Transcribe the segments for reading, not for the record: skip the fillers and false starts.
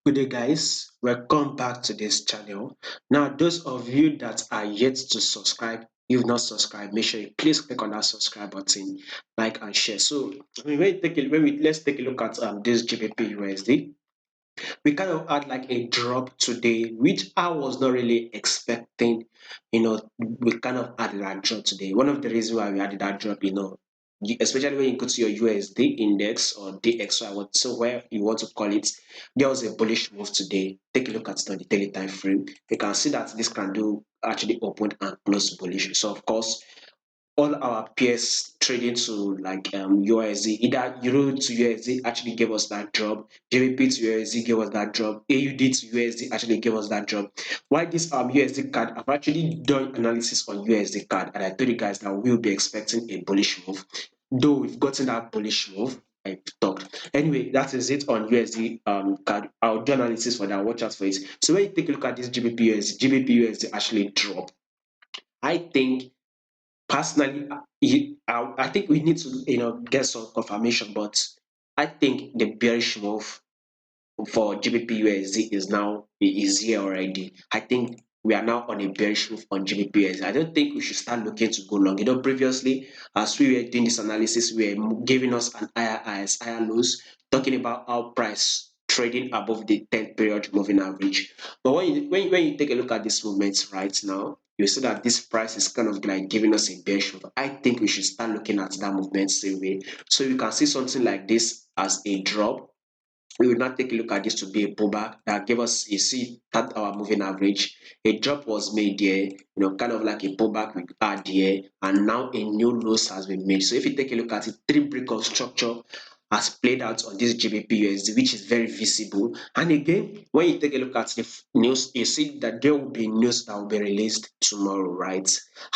Good day, guys. Welcome back to this channel. Now, those of you that are yet to subscribe, you've not subscribed, make sure you please click on that subscribe button, like and share. So, let's take a look at this GBP USD. We kind of had like a drop today, which I was not really expecting. We kind of had that drop today. One of the reasons why we had that drop, especially when you go to your USD index or DXY, where you want to call it, there was a bullish move today. Take a look at it on the daily time frame. You can see that this candle actually opened and closed bullish. So of course, all our peers trading to like USD, either Euro to USD actually gave us that drop, GBP to USD gave us that drop, AUD to USD actually gave us that drop. Why this USD card? I've actually done analysis on USD card, and I told you guys that we'll be expecting a bullish move. Though we've gotten that bullish move, I talked. Anyway, that is it on USD card. I'll do analysis for that. Watch out for it. So when you take a look at this GBP USD actually dropped. I think personally, I think we need to get some confirmation, but I think the bearish move for GBP USD is here already. I think we are now on a bearish move on GBP USD. I don't think we should start looking to go long. Previously, as we were doing this analysis, we were giving us an higher highs, higher lows, talking about our price trading above the 10th period moving average. But when you take a look at this movement right now, you see that this price is kind of like giving us a bearish move. I think we should start looking at that movement same way. So you can see something like this as a drop. We will now take a look at this to be a pullback that gave us, you see, that our moving average. A drop was made there, kind of like a pullback we had here, and now a new lows has been made. So if you take a look at it, three brick of structure has played out on this GBP USD, which is very visible. And again, when you take a look at the news, you see that there will be news that will be released tomorrow, right?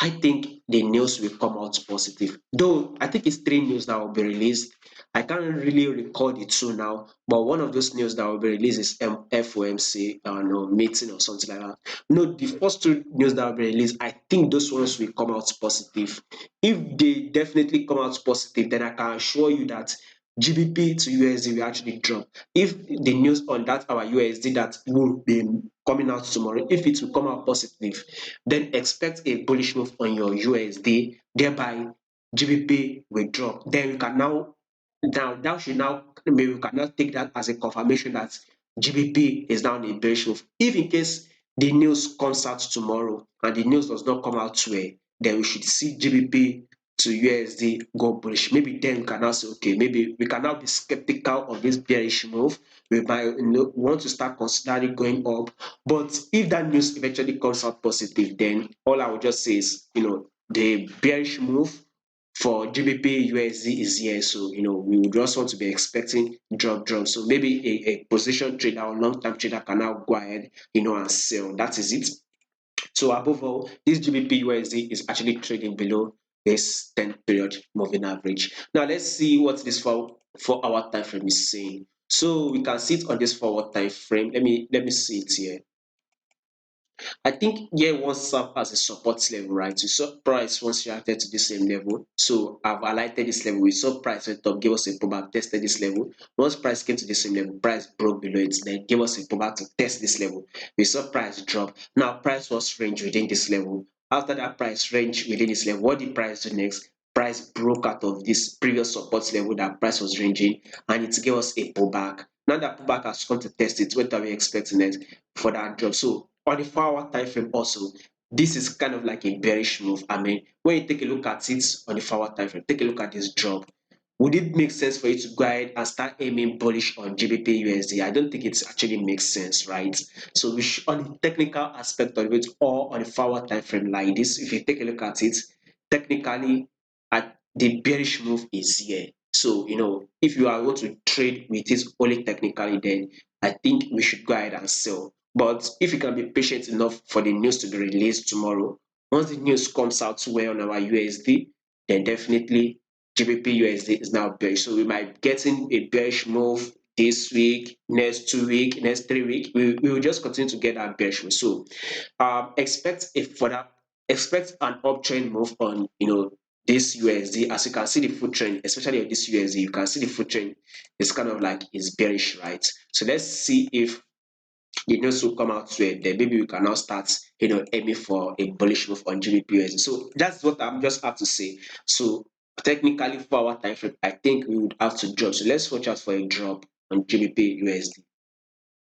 I think the news will come out positive. Though I think it's three news that will be released. I can't really recall the two now, but one of those news that will be released is FOMC no, meeting or something like that. No, the first two news that will be released, I think those ones will come out positive. If they definitely come out positive, then I can assure you that GBP to USD will actually drop. If the news on that our USD that will be coming out tomorrow, if it will come out positive, then expect a bullish move on your USD, thereby GBP will drop. Then you can now that should now maybe we cannot take that as a confirmation that GBP is now in a bearish move. If in case the news comes out tomorrow and the news does not come out well, then we should see GBP to USD go bullish. Maybe then we can now say, okay, maybe we can now be skeptical of this bearish move. We might want to start considering going up. But if that news eventually comes out positive, then all I would just say is, the bearish move for GBP USD is here. So, we would just want to be expecting drop. So maybe a position trader or long-term trader can now go ahead, and sell. That is it. So above all, this GBP USD is actually trading below this 10 period moving average. Now let's see what this 4 hour time frame is saying. So we can see it on this forward time frame. Let me see it here. I think here one serve as a support level, right? We saw price once reacted to the same level. So I've highlighted this level. We saw price went up, gave us a pullback, tested this level. Once price came to the same level, price broke below it, then gave us a pullback to test this level. We saw price drop. Now price was range within this level. After that price range within this level, what did price do next? Price broke out of this previous support level that price was ranging, and it gave us a pullback. Now that pullback has come to test it, what are we expecting it for that drop? So on the 4 hour time frame also, this is kind of like a bearish move. I mean, when you take a look at it on the 4 hour time frame, take a look at this drop. Would it make sense for you to go ahead and start aiming bullish on GBP USD? I don't think it actually makes sense, right? So on the technical aspect of it, or on the 4 hour time frame like this, if you take a look at it, technically, at the bearish move is here. So, if you are going to trade with it only technically, then I think we should go ahead and sell. But if you can be patient enough for the news to be released tomorrow, once the news comes out well on our USD, then definitely GBP USD is now bearish. So we might be getting a bearish move this week, next 2 week, next 3 week. We will just continue to get that bearish move. So expect an uptrend move on this USD, as you can see the foot trend, especially on this USD, you can see the foot trend is kind of like is bearish, right? So let's see if it needs to come out to it, then maybe we can now start, aiming for a bullish move on GBPUSD. So that's what I'm just have to say. So technically, for our time frame, I think we would have to drop. So let's watch out for a drop on GBPUSD.